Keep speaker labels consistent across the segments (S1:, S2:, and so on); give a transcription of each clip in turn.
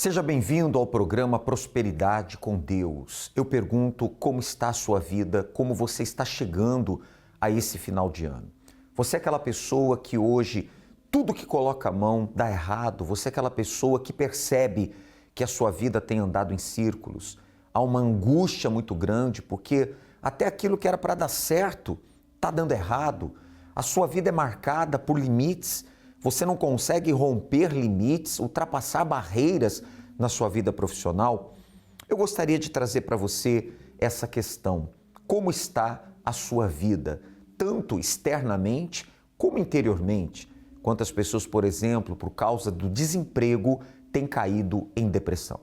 S1: Seja bem-vindo ao programa Prosperidade com Deus. Eu pergunto como está a sua vida, como você está chegando a esse final de ano. Você é aquela pessoa que hoje tudo que coloca a mão dá errado, você é aquela pessoa que percebe que a sua vida tem andado em círculos. Há uma angústia muito grande porque até aquilo que era para dar certo está dando errado. A sua vida é marcada por limites. Você não consegue romper limites, ultrapassar barreiras na sua vida profissional? Eu gostaria de trazer para você essa questão. Como está a sua vida, tanto externamente como interiormente? Quantas pessoas, por exemplo, por causa do desemprego, têm caído em depressão?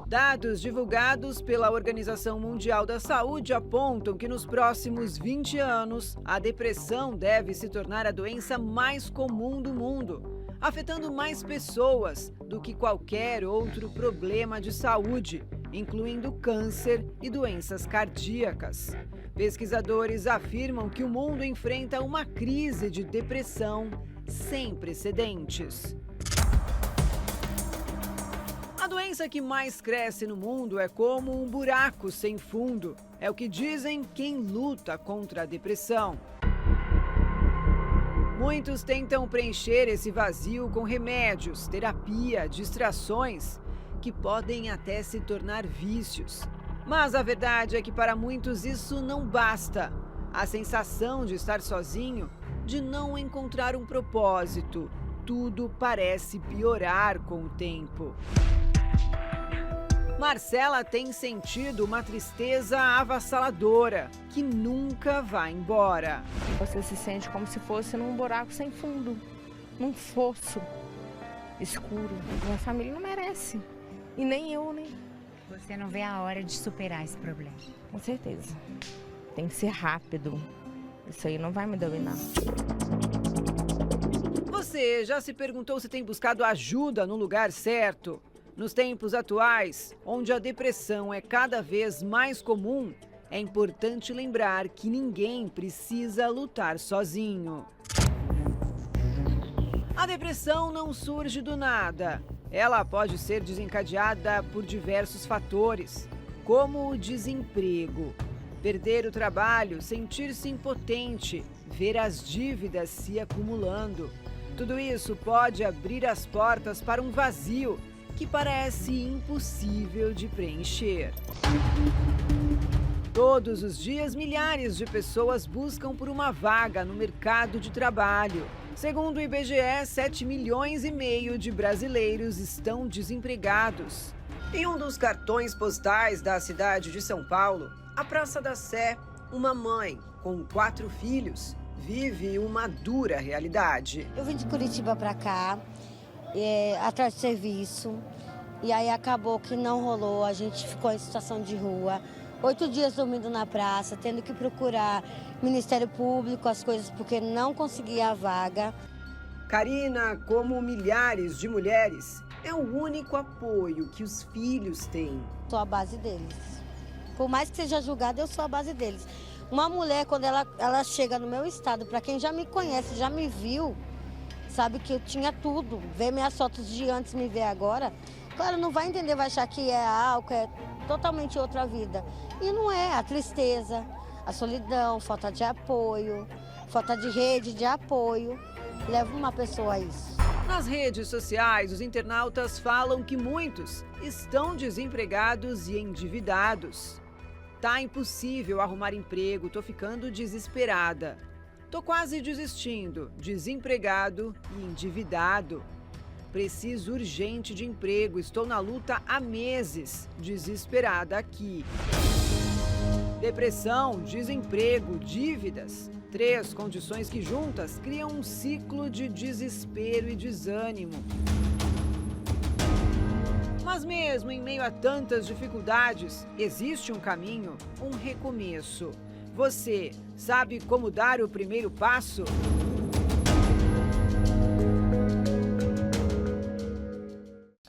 S2: Dados divulgados pela Organização Mundial da Saúde apontam que nos próximos 20 anos, a depressão deve se tornar a doença mais comum do mundo, afetando mais pessoas do que qualquer outro problema de saúde, incluindo câncer e doenças cardíacas. Pesquisadores afirmam que o mundo enfrenta uma crise de depressão sem precedentes. A doença que mais cresce no mundo é como um buraco sem fundo. É o que dizem quem luta contra a depressão. Muitos tentam preencher esse vazio com remédios, terapia, distrações, que podem até se tornar vícios. Mas a verdade é que para muitos isso não basta. A sensação de estar sozinho, de não encontrar um propósito, tudo parece piorar com o tempo. Marcela tem sentido uma tristeza avassaladora, que nunca vai embora.
S3: Você se sente como se fosse num buraco sem fundo, num fosso escuro. Minha família não merece, e nem eu, nem...
S4: Você não vê a hora de superar esse problema?
S3: Com certeza. Tem que ser rápido. Isso aí não vai me dominar.
S2: Você já se perguntou se tem buscado ajuda no lugar certo? Nos tempos atuais, onde a depressão é cada vez mais comum, é importante lembrar que ninguém precisa lutar sozinho. A depressão não surge do nada. Ela pode ser desencadeada por diversos fatores, como o desemprego, perder o trabalho, sentir-se impotente, ver as dívidas se acumulando. Tudo isso pode abrir as portas para um vazio que parece impossível de preencher. Todos os dias, milhares de pessoas buscam por uma vaga no mercado de trabalho. Segundo o IBGE, 7,5 milhões de brasileiros estão desempregados. Em um dos cartões postais da cidade de São Paulo, a Praça da Sé, uma mãe com 4 filhos vive uma dura realidade.
S5: Eu vim de Curitiba para cá, atrás de serviço, e aí acabou que não rolou, a gente ficou em situação de rua, 8 dias dormindo na praça, tendo que procurar Ministério Público, as coisas, porque não conseguia a vaga.
S2: Karina, como milhares de mulheres, é o único apoio que os filhos têm.
S5: Sou a base deles. Por mais que seja julgada, eu sou a base deles. Uma mulher, quando ela chega no meu estado, para quem já me conhece, já me viu, sabe que eu tinha tudo. Ver minhas fotos de antes, me ver agora, claro, não vai entender, vai achar que é álcool, é totalmente outra vida. E não é, a tristeza, a solidão, falta de apoio, falta de rede de apoio, leva uma pessoa a isso.
S2: Nas redes sociais, os internautas falam que muitos estão desempregados e endividados. Tá impossível arrumar emprego, tô ficando desesperada. Tô quase desistindo, desempregado e endividado. Preciso urgente de emprego, estou na luta há meses, desesperada aqui. Depressão, desemprego, dívidas. 3 condições que juntas criam um ciclo de desespero e desânimo. Mas mesmo em meio a tantas dificuldades, existe um caminho, um recomeço. Você sabe como dar o primeiro passo?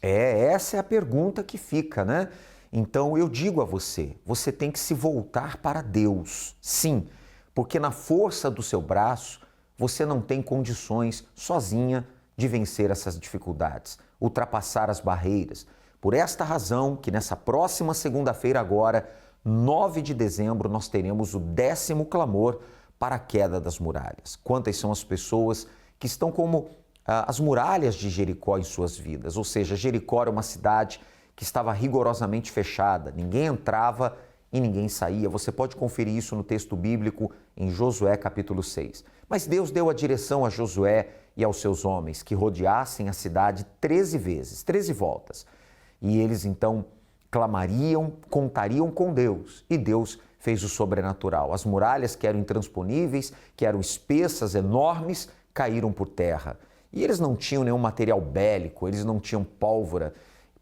S1: Essa é a pergunta que fica, né? Então eu digo a você, você tem que se voltar para Deus. Sim, porque na força do seu braço, você não tem condições sozinha de vencer essas dificuldades, ultrapassar as barreiras. Por esta razão que nessa próxima segunda-feira agora, 9 de dezembro, nós teremos o 10º clamor para a queda das muralhas. Quantas são as pessoas que estão como as muralhas de Jericó em suas vidas, ou seja, Jericó era uma cidade que estava rigorosamente fechada, ninguém entrava e ninguém saía. Você pode conferir isso no texto bíblico em Josué capítulo 6. Mas Deus deu a direção a Josué e aos seus homens que rodeassem a cidade 13 vezes, 13 voltas. E eles então clamariam, contariam com Deus, e Deus fez o sobrenatural. As muralhas que eram intransponíveis, que eram espessas, enormes, caíram por terra. E eles não tinham nenhum material bélico, eles não tinham pólvora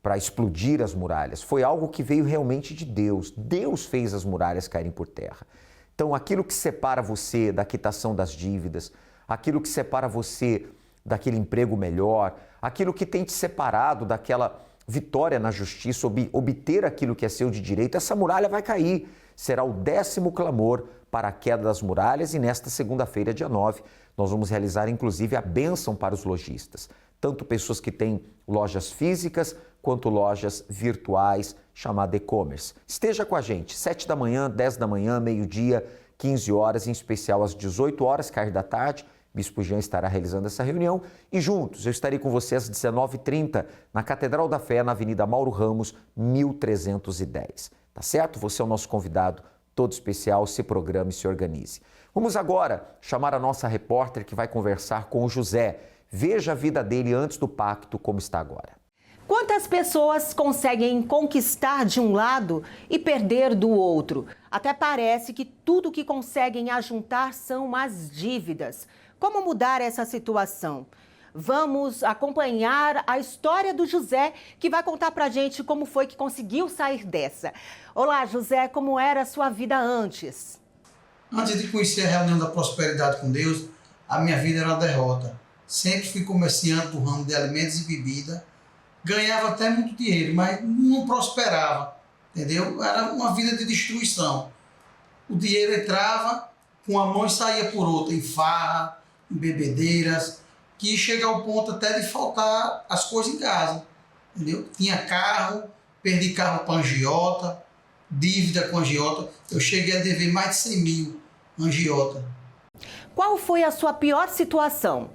S1: para explodir as muralhas. Foi algo que veio realmente de Deus. Deus fez as muralhas caírem por terra. Então, aquilo que separa você da quitação das dívidas, aquilo que separa você daquele emprego melhor, aquilo que tem te separado daquela vitória na justiça, obter aquilo que é seu de direito, essa muralha vai cair. Será o 10º clamor para a queda das muralhas e nesta segunda-feira, dia 9, nós vamos realizar inclusive a bênção para os lojistas. Tanto pessoas que têm lojas físicas quanto lojas virtuais, chamada e-commerce. Esteja com a gente, 7 da manhã, 10 da manhã, meio-dia, 15 horas, em especial às 18 horas, cair da tarde. Bispo Jean estará realizando essa reunião e juntos eu estarei com você às 19h30 na Catedral da Fé, na Avenida Mauro Ramos, 1310. Tá certo? Você é o nosso convidado, todo especial, se programe e se organize. Vamos agora chamar a nossa repórter que vai conversar com o José. Veja a vida dele antes do pacto, como está agora.
S6: Quantas pessoas conseguem conquistar de um lado e perder do outro? Até parece que tudo que conseguem ajuntar são as dívidas. Como mudar essa situação? Vamos acompanhar a história do José, que vai contar pra gente como foi que conseguiu sair dessa. Olá, José, como era a sua vida antes?
S7: Antes de conhecer a reunião da prosperidade com Deus, a minha vida era uma derrota. Sempre fui comerciante do ramo de alimentos e bebida. Ganhava até muito dinheiro, mas não prosperava, entendeu? Era uma vida de destruição. O dinheiro entrava com uma mão e saía por outra, em farra, em bebedeiras, que chega ao ponto até de faltar as coisas em casa, entendeu? Tinha carro, perdi carro para agiota, dívida com agiota. Eu cheguei a dever mais de 100 mil agiota.
S6: Qual foi a sua pior situação?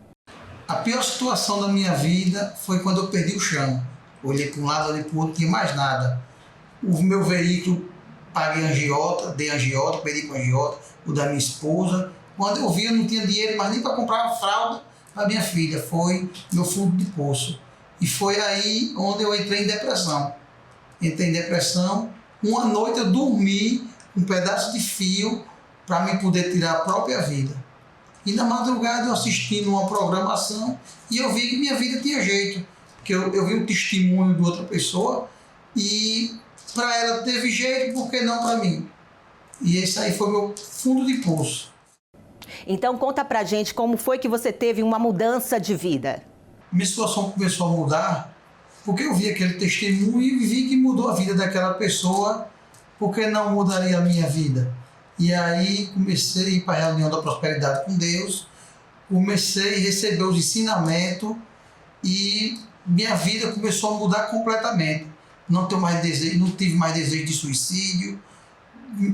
S7: A pior situação da minha vida foi quando eu perdi o chão. Olhei para um lado, olhei para o outro, não tinha mais nada. O meu veículo, paguei agiota, dei agiota, perdi com agiota, o da minha esposa. Quando eu vi, eu não tinha dinheiro mais nem para comprar uma fralda para minha filha. Foi meu fundo de poço. E foi aí onde eu entrei em depressão. Entrei em depressão. Uma noite eu dormi um pedaço de fio para me poder tirar a própria vida. E na madrugada eu assistindo uma programação e eu vi que minha vida tinha jeito. Porque eu vi um testemunho de outra pessoa e para ela teve jeito, por que não para mim? E esse aí foi meu fundo de poço.
S6: Então conta pra gente como foi que você teve uma mudança de vida.
S7: Minha situação começou a mudar porque eu vi aquele testemunho e vi que mudou a vida daquela pessoa, por que não mudaria a minha vida? E aí comecei a ir para a reunião da prosperidade com Deus, comecei a receber os ensinamentos e minha vida começou a mudar completamente. Não tive mais desejo de suicídio,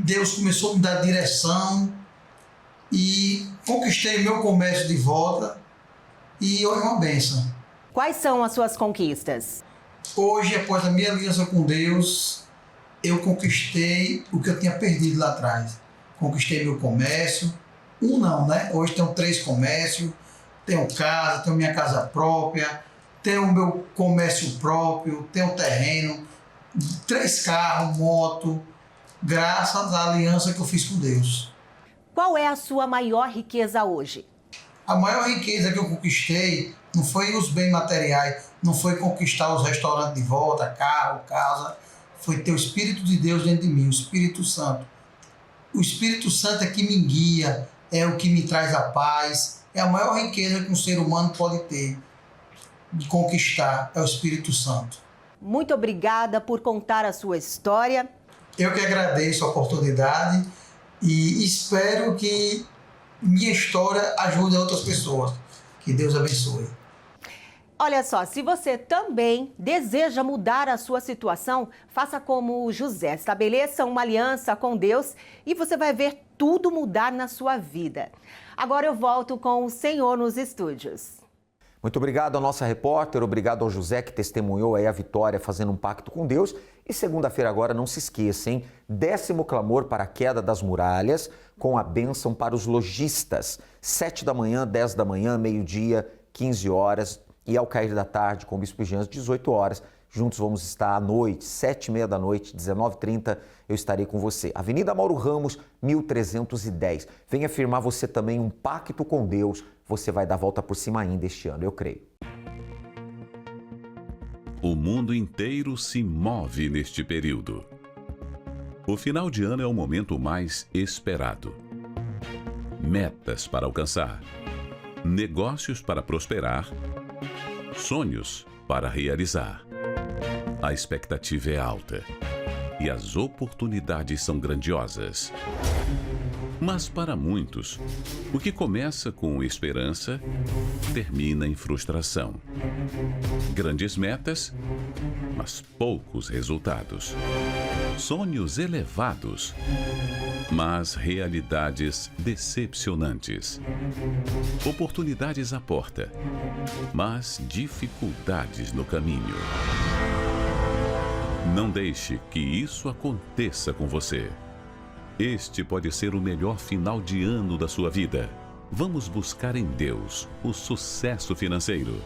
S7: Deus começou a me dar direção e conquistei meu comércio de volta e hoje é uma bênção.
S6: Quais são as suas conquistas?
S7: Hoje, após a minha aliança com Deus, eu conquistei o que eu tinha perdido lá atrás. Conquistei meu comércio, hoje tenho 3 comércios, tenho casa, tenho minha casa própria, tenho meu comércio próprio, tenho terreno, 3 carros, moto, graças à aliança que eu fiz com Deus.
S6: Qual é a sua maior riqueza hoje?
S7: A maior riqueza que eu conquistei não foi os bens materiais, não foi conquistar os restaurantes de volta, carro, casa, foi ter o Espírito de Deus dentro de mim, o Espírito Santo. O Espírito Santo é que me guia, é o que me traz a paz, é a maior riqueza que um ser humano pode ter de conquistar, é o Espírito Santo.
S6: Muito obrigada por contar a sua história.
S7: Eu que agradeço a oportunidade e espero que minha história ajude outras pessoas. Que Deus abençoe.
S6: Olha só, se você também deseja mudar a sua situação, faça como o José, estabeleça uma aliança com Deus e você vai ver tudo mudar na sua vida. Agora eu volto com o Senhor nos estúdios.
S1: Muito obrigado à nossa repórter, obrigado ao José que testemunhou aí a vitória fazendo um pacto com Deus. E segunda-feira agora, não se esqueça, hein? 10º clamor para a queda das muralhas, com a bênção para os lojistas. 7 da manhã, 10 da manhã, meio-dia, 15 horas e ao cair da tarde com o Bispo Jean, às 18 horas. Juntos vamos estar à noite, 7h30 da noite, 19h30, eu estarei com você. Avenida Mauro Ramos, 1310. Venha firmar você também um pacto com Deus. Você vai dar a volta por cima ainda este ano, eu creio.
S8: O mundo inteiro se move neste período. O final de ano é o momento mais esperado. Metas para alcançar, negócios para prosperar, sonhos para realizar. A expectativa é alta e as oportunidades são grandiosas. Mas para muitos, o que começa com esperança termina em frustração. Grandes metas, mas poucos resultados. Sonhos elevados, mas realidades decepcionantes. Oportunidades à porta, mas dificuldades no caminho. Não deixe que isso aconteça com você. Este pode ser o melhor final de ano da sua vida. Vamos buscar em Deus o sucesso financeiro.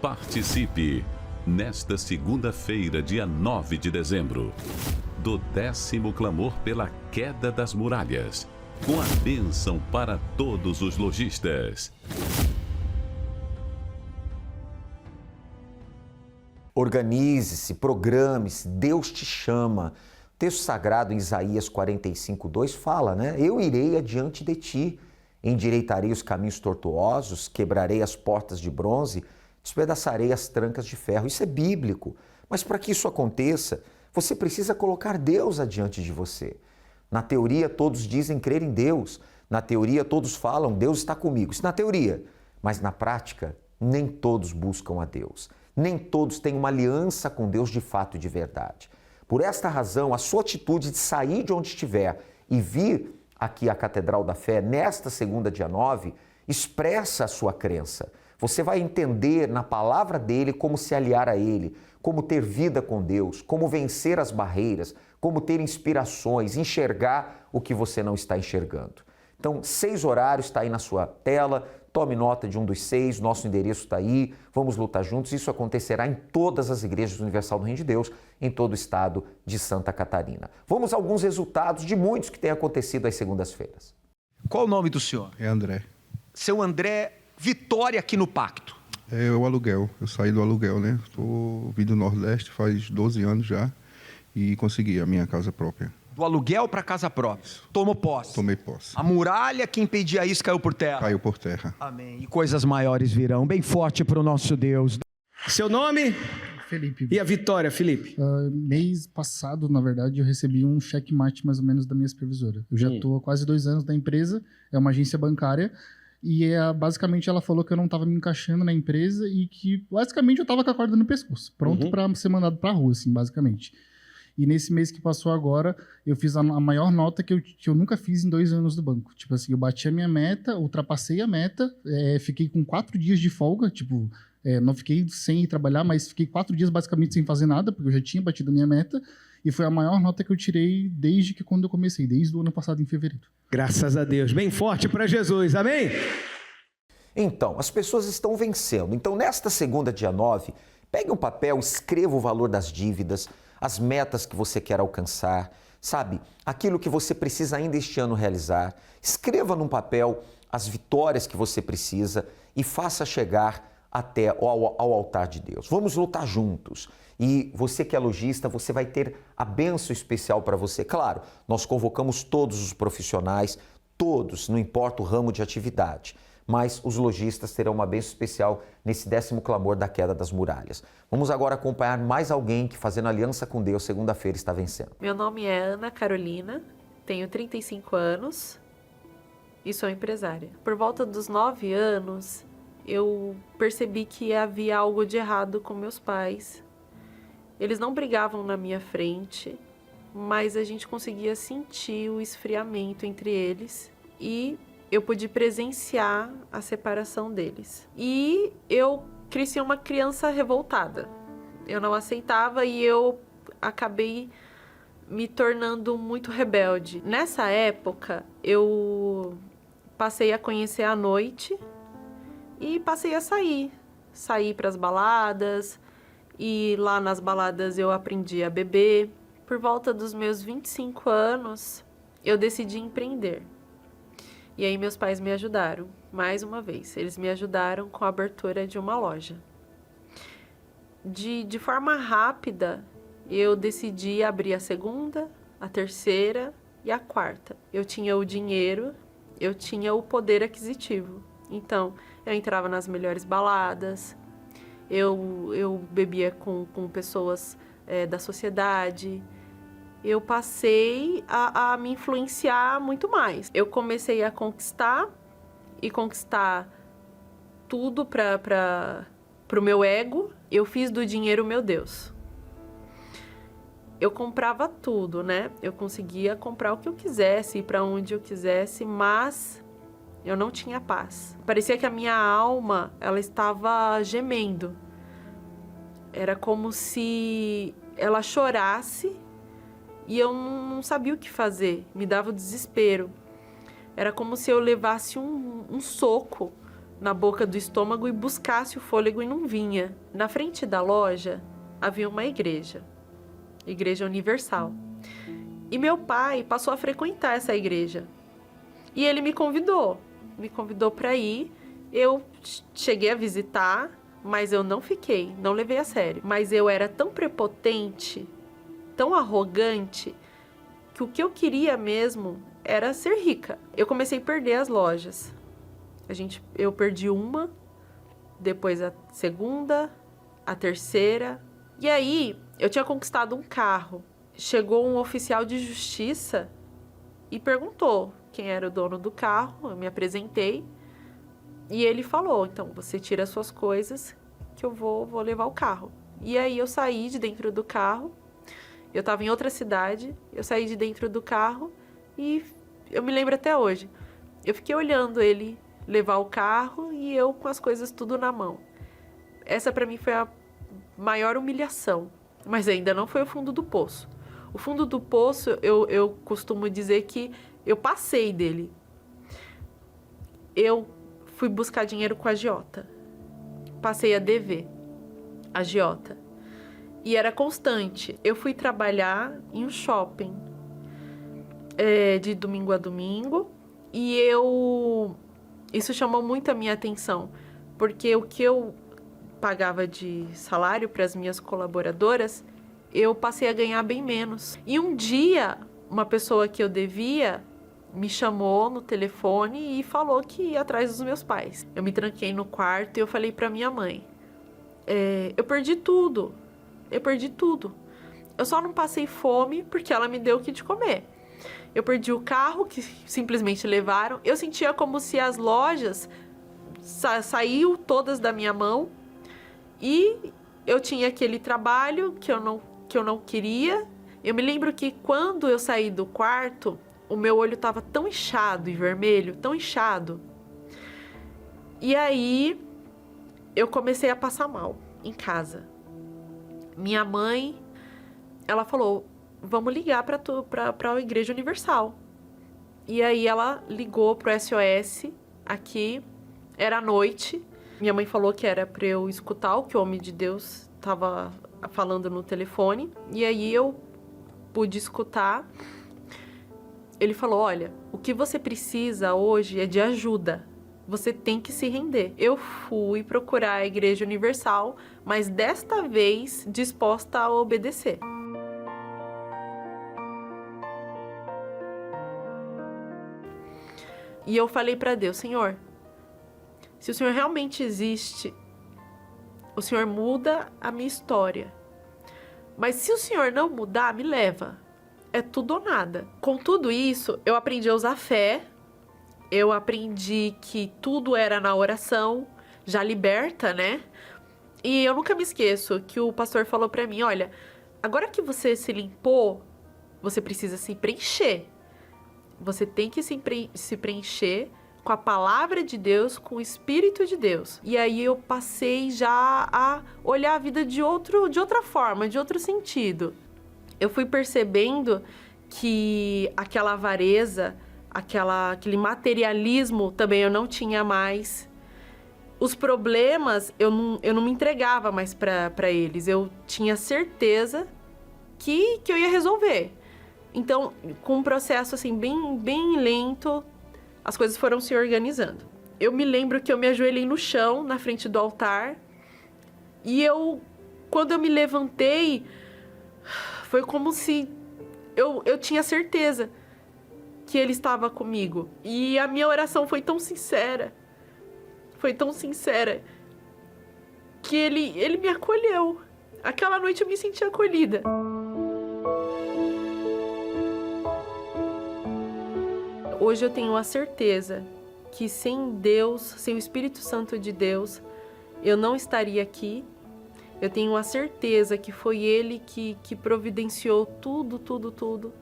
S8: Participe nesta segunda-feira, dia 9 de dezembro, do 10º clamor pela queda das muralhas, com a bênção para todos os lojistas.
S1: Organize-se, programe-se, Deus te chama. O texto sagrado em Isaías 45:2 fala, né? Eu irei adiante de ti, endireitarei os caminhos tortuosos, quebrarei as portas de bronze, despedaçarei as trancas de ferro. Isso é bíblico. Mas para que isso aconteça, você precisa colocar Deus adiante de você. Na teoria, todos dizem crer em Deus. Na teoria, todos falam, Deus está comigo. Isso na teoria. Mas na prática, nem todos buscam a Deus. Nem todos têm uma aliança com Deus de fato e de verdade. Por esta razão, a sua atitude de sair de onde estiver e vir aqui à Catedral da Fé, nesta segunda, dia 9, expressa a sua crença. Você vai entender na palavra dele como se aliar a ele, como ter vida com Deus, como vencer as barreiras, como ter inspirações, enxergar o que você não está enxergando. Então, 6 horários está aí na sua tela, tome nota de um dos 6, nosso endereço está aí, vamos lutar juntos. Isso acontecerá em todas as igrejas Universal do Reino de Deus, em todo o estado de Santa Catarina. Vamos a alguns resultados de muitos que têm acontecido às segundas-feiras.
S9: Qual o nome do senhor?
S10: É André.
S9: Seu André, vitória aqui no pacto.
S10: É o aluguel, eu saí do aluguel, né? Estou vindo do Nordeste faz 12 anos já e consegui a minha casa própria.
S9: Do aluguel para casa própria. Tomou posse.
S10: Tomei posse.
S9: A muralha que impedia isso caiu por terra.
S10: Caiu por terra.
S9: Amém. E coisas maiores virão. Bem forte para o nosso Deus. Seu nome?
S11: Felipe.
S9: E a vitória, Felipe?
S11: Mês passado, na verdade, eu recebi um checkmate mais ou menos da minha supervisora. Eu já estou há quase 2 anos na empresa, é uma agência bancária, e basicamente ela falou que eu não estava me encaixando na empresa e que basicamente eu estava com a corda no pescoço, pronto para ser mandado para a rua, assim, basicamente. E nesse mês que passou agora, eu fiz a maior nota que eu nunca fiz em 2 anos do banco. Tipo assim, eu bati a minha meta, ultrapassei a meta, fiquei com 4 dias de folga, tipo, não fiquei sem ir trabalhar, mas fiquei 4 dias basicamente sem fazer nada, porque eu já tinha batido a minha meta, e foi a maior nota que eu tirei desde que quando eu comecei, desde o ano passado, em fevereiro.
S9: Graças a Deus. Bem forte para Jesus. Amém?
S1: Então, as pessoas estão vencendo. Então, nesta segunda, dia 9, pegue um papel, escreva o valor das dívidas, as metas que você quer alcançar, sabe? Aquilo que você precisa ainda este ano realizar. Escreva num papel as vitórias que você precisa e faça chegar até ao altar de Deus. Vamos lutar juntos. E você que é lojista, você vai ter a bênção especial para você. Claro, nós convocamos todos os profissionais, todos, não importa o ramo de atividade. Mas os lojistas terão uma bênção especial nesse 10º clamor da queda das muralhas. Vamos agora acompanhar mais alguém que, fazendo aliança com Deus, segunda-feira está vencendo.
S12: Meu nome é Ana Carolina, tenho 35 anos e sou empresária. Por volta dos 9 anos, eu percebi que havia algo de errado com meus pais. Eles não brigavam na minha frente, mas a gente conseguia sentir o esfriamento entre eles e eu pude presenciar a separação deles. E eu cresci uma criança revoltada. Eu não aceitava e eu acabei me tornando muito rebelde. Nessa época, eu passei a conhecer a noite e passei a sair para as baladas, e lá nas baladas eu aprendi a beber. Por volta dos meus 25 anos, eu decidi empreender. E aí meus pais me ajudaram, mais uma vez. Eles me ajudaram com a abertura de uma loja. De forma rápida, eu decidi abrir a segunda, a terceira e a quarta. Eu tinha o dinheiro, eu tinha o poder aquisitivo. Então, eu entrava nas melhores baladas, eu bebia com pessoas da sociedade. Eu passei a me influenciar muito mais. Eu comecei a conquistar tudo para o meu ego. Eu fiz do dinheiro meu Deus. Eu comprava tudo, né? Eu conseguia comprar o que eu quisesse, ir para onde eu quisesse, mas eu não tinha paz. Parecia que a minha alma, ela estava gemendo. Era como se ela chorasse e eu não sabia o que fazer. Me dava o desespero. Era como se eu levasse um soco na boca do estômago e buscasse o fôlego e não vinha. Na frente da loja havia uma igreja. Igreja Universal. E meu pai passou a frequentar essa igreja. E ele me convidou para ir. Eu cheguei a visitar, mas eu não fiquei, não levei a sério. Mas eu era tão prepotente, tão arrogante, que o que eu queria mesmo era ser rica. Eu comecei a perder as lojas. Eu perdi uma, depois a segunda, a terceira. E aí, eu tinha conquistado um carro. Chegou um oficial de justiça e perguntou quem era o dono do carro. Eu me apresentei e ele falou: então, você tira as suas coisas que eu vou levar o carro. E aí eu saí de dentro do carro. Eu estava em outra cidade, eu saí de dentro do carro e eu me lembro até hoje. Eu fiquei olhando ele levar o carro e eu com as coisas tudo na mão. Essa para mim foi a maior humilhação, mas ainda não foi o fundo do poço. O fundo do poço, eu costumo dizer que eu passei dele. Eu fui buscar dinheiro com a agiota. Passei a dever a agiota. E era constante. Eu fui trabalhar em um shopping de domingo a domingo e isso chamou muito a minha atenção, porque o que eu pagava de salário para as minhas colaboradoras, eu passei a ganhar bem menos. E um dia, uma pessoa que eu devia me chamou no telefone e falou que ia atrás dos meus pais. Eu me tranquei no quarto e eu falei para minha mãe: eu perdi tudo. Eu só não passei fome porque ela me deu o que de comer. Eu perdi o carro que simplesmente levaram. Eu sentia como se as lojas saíam todas da minha mão. E eu tinha aquele trabalho que eu não queria. Eu me lembro que quando eu saí do quarto, o meu olho estava tão inchado e vermelho, tão inchado. E aí eu comecei a passar mal em casa. Minha mãe, ela falou: vamos ligar para a Igreja Universal. E aí ela ligou pro SOS aqui, era à noite. Minha mãe falou que era para eu escutar o que o homem de Deus estava falando no telefone. E aí eu pude escutar. Ele falou: olha, o que você precisa hoje é de ajuda. Você tem que se render. Eu fui procurar a Igreja Universal, mas desta vez disposta a obedecer. E eu falei para Deus: Senhor, se o Senhor realmente existe, o Senhor muda a minha história. Mas se o Senhor não mudar, me leva. É tudo ou nada. Com tudo isso, eu aprendi a usar fé. Eu aprendi que tudo era na oração, já liberta, né? E eu nunca me esqueço que o pastor falou pra mim, olha, agora que você se limpou, você precisa se preencher. Você tem que se preencher com a palavra de Deus, com o Espírito de Deus. E aí eu passei já a olhar a vida de outra forma, de outro sentido. Eu fui percebendo que aquela avareza, aquele materialismo também eu não tinha mais. Os problemas, eu não me entregava mais para eles. Eu tinha certeza que eu ia resolver. Então, com um processo assim, bem lento, as coisas foram se organizando. Eu me lembro que eu me ajoelhei no chão, na frente do altar. E quando eu me levantei, foi como se eu tinha certeza que ele estava comigo. E a minha oração foi tão sincera, que ele me acolheu. Aquela noite eu me senti acolhida. Hoje eu tenho a certeza que sem Deus, sem o Espírito Santo de Deus, eu não estaria aqui. Eu tenho a certeza que foi Ele que providenciou tudo.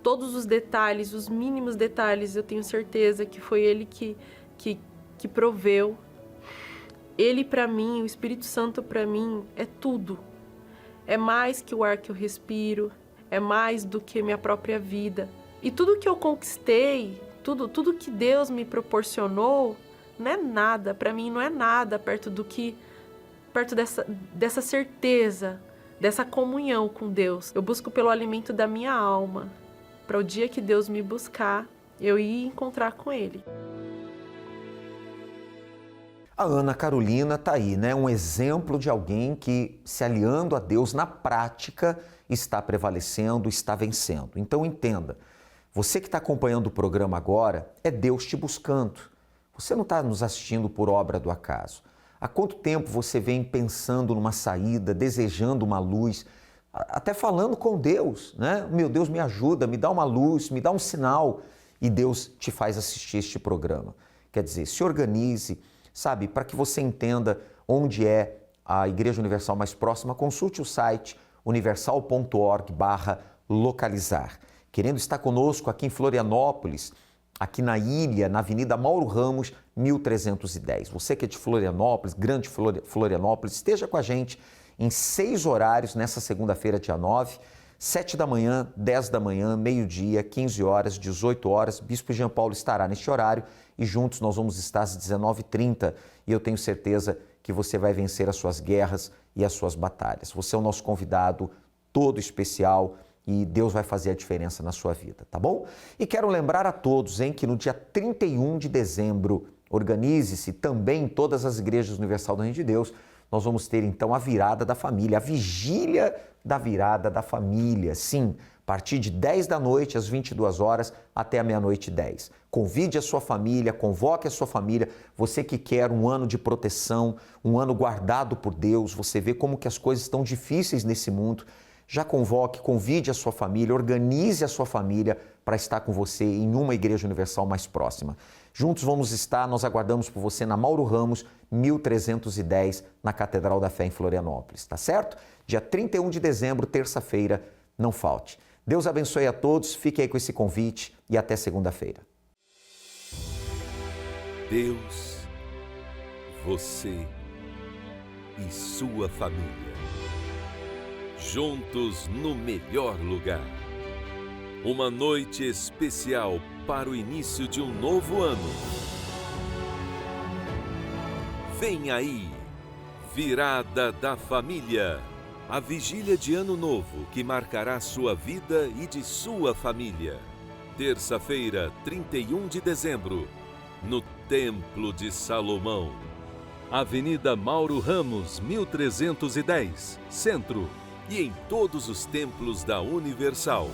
S12: Todos os detalhes, os mínimos detalhes, eu tenho certeza que foi Ele que proveu. Ele para mim, o Espírito Santo para mim, é tudo. É mais que o ar que eu respiro, é mais do que minha própria vida. E tudo que eu conquistei, tudo que Deus me proporcionou, não é nada, para mim não é nada perto dessa certeza, dessa comunhão com Deus. Eu busco pelo alimento da minha alma, para o dia que Deus me buscar, eu ir encontrar com Ele.
S1: A Ana Carolina está aí, né? Um exemplo de alguém que, se aliando a Deus na prática, está prevalecendo, está vencendo. Então entenda, você que está acompanhando o programa agora, é Deus te buscando. Você não está nos assistindo por obra do acaso. Há quanto tempo você vem pensando numa saída, desejando uma luz, até falando com Deus, né? Meu Deus, me ajuda, me dá uma luz, me dá um sinal. E Deus te faz assistir este programa. Quer dizer, se organize, sabe, para que você entenda onde é a Igreja Universal mais próxima, consulte o site universal.org/localizar. Querendo estar conosco aqui em Florianópolis, aqui na ilha, na Avenida Mauro Ramos, 1310. Você que é de Florianópolis, Grande Florianópolis, esteja com a gente em 6 horários nessa segunda-feira, dia 9, 7 da manhã, 10 da manhã, meio-dia, 15 horas, 18 horas. Bispo Jean Paulo estará neste horário e juntos nós vamos estar às 19h30 e eu tenho certeza que você vai vencer as suas guerras e as suas batalhas. Você é o nosso convidado todo especial e Deus vai fazer a diferença na sua vida, tá bom? E quero lembrar a todos, que no dia 31 de dezembro, organize-se também em todas as igrejas Universal do Reino de Deus, nós vamos ter então a virada da família, a vigília da virada da família. Sim, a partir de 10 da noite, às 22 horas, até a meia-noite e 10. Convide a sua família, convoque a sua família, você que quer um ano de proteção, um ano guardado por Deus, você vê como que as coisas estão difíceis nesse mundo, já convoque, convide a sua família, organize a sua família para estar com você em uma Igreja Universal mais próxima. Juntos vamos estar, nós aguardamos por você na Mauro Ramos, 1310, na Catedral da Fé em Florianópolis, tá certo? Dia 31 de dezembro, terça-feira, não falte. Deus abençoe a todos, fique aí com esse convite e até segunda-feira.
S13: Deus, você e sua família. Juntos no melhor lugar. Uma noite especial para o início de um novo ano. Vem aí, Virada da Família. A vigília de Ano Novo que marcará sua vida e de sua família. Terça-feira, 31 de dezembro, no Templo de Salomão. Avenida Mauro Ramos, 1310, Centro. E em todos os templos da Universal.